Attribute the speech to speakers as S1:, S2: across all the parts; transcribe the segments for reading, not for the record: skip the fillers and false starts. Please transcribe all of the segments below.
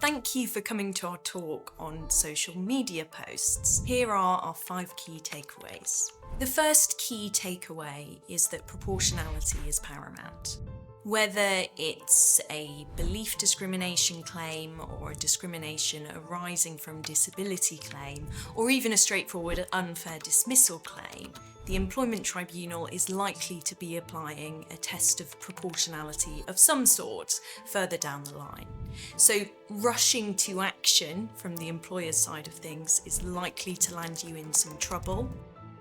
S1: thank you for coming to our talk on social media posts. Here are our 5 key takeaways. The first key takeaway is that proportionality is paramount. Whether it's a belief discrimination claim or a discrimination arising from disability claim, or even a straightforward unfair dismissal claim, the Employment Tribunal is likely to be applying a test of proportionality of some sort further down the line. So rushing to action from the employer's side of things is likely to land you in some trouble.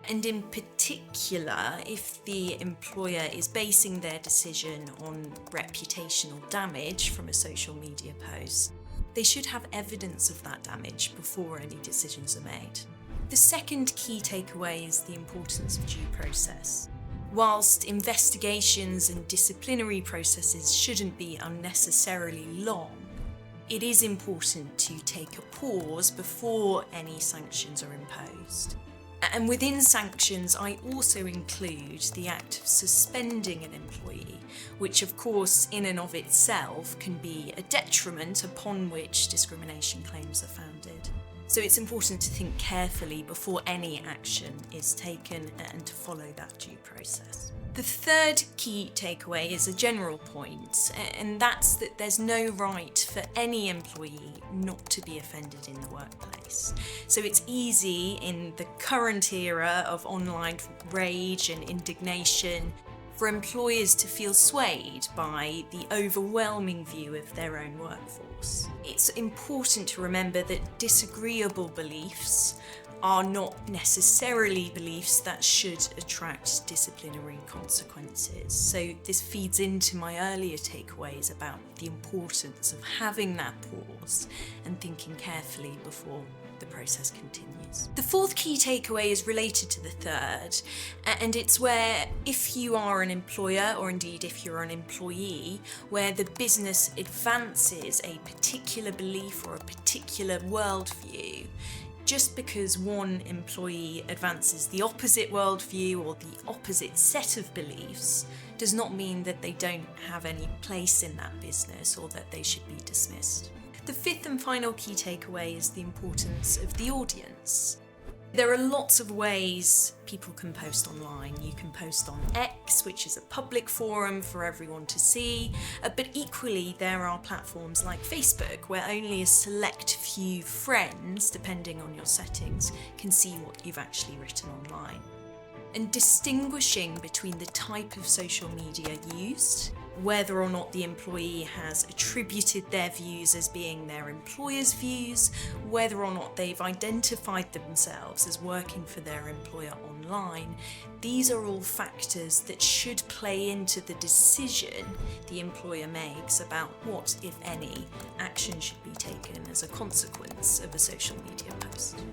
S1: And in particular, if the employer is basing their decision on reputational damage from a social media post, they should have evidence of that damage before any decisions are made. The second key takeaway is the importance of due process. Whilst investigations and disciplinary processes shouldn't be unnecessarily long, it is important to take a pause before any sanctions are imposed. And within sanctions, I also include the act of suspending an employee, which of course in and of itself can be a detriment upon which discrimination claims are founded. So it's important to think carefully before any action is taken and to follow that due process. The third key takeaway is a general point, and that's that there's no right for any employee not to be offended in the workplace. So it's easy in the current era of online rage and indignation for employers to feel swayed by the overwhelming view of their own workforce. It's important to remember that disagreeable beliefs are not necessarily beliefs that should attract disciplinary consequences. So this feeds into my earlier takeaways about the importance of having that pause and thinking carefully before the process continues. The fourth key takeaway is related to the third, and it's where if you are an employer, or indeed if you're an employee, where the business advances a particular belief or a particular worldview, just because one employee advances the opposite worldview or the opposite set of beliefs does not mean that they don't have any place in that business or that they should be dismissed. The fifth and final key takeaway is the importance of the audience. There are lots of ways people can post online. You can post on X, which is a public forum for everyone to see, but equally there are platforms like Facebook where only a select few friends, depending on your settings, can see what you've actually written online. And distinguishing between the type of social media used, whether or not the employee has attributed their views as being their employer's views, whether or not they've identified themselves as working for their employer online, these are all factors that should play into the decision the employer makes about what, if any, action should be taken as a consequence of a social media post.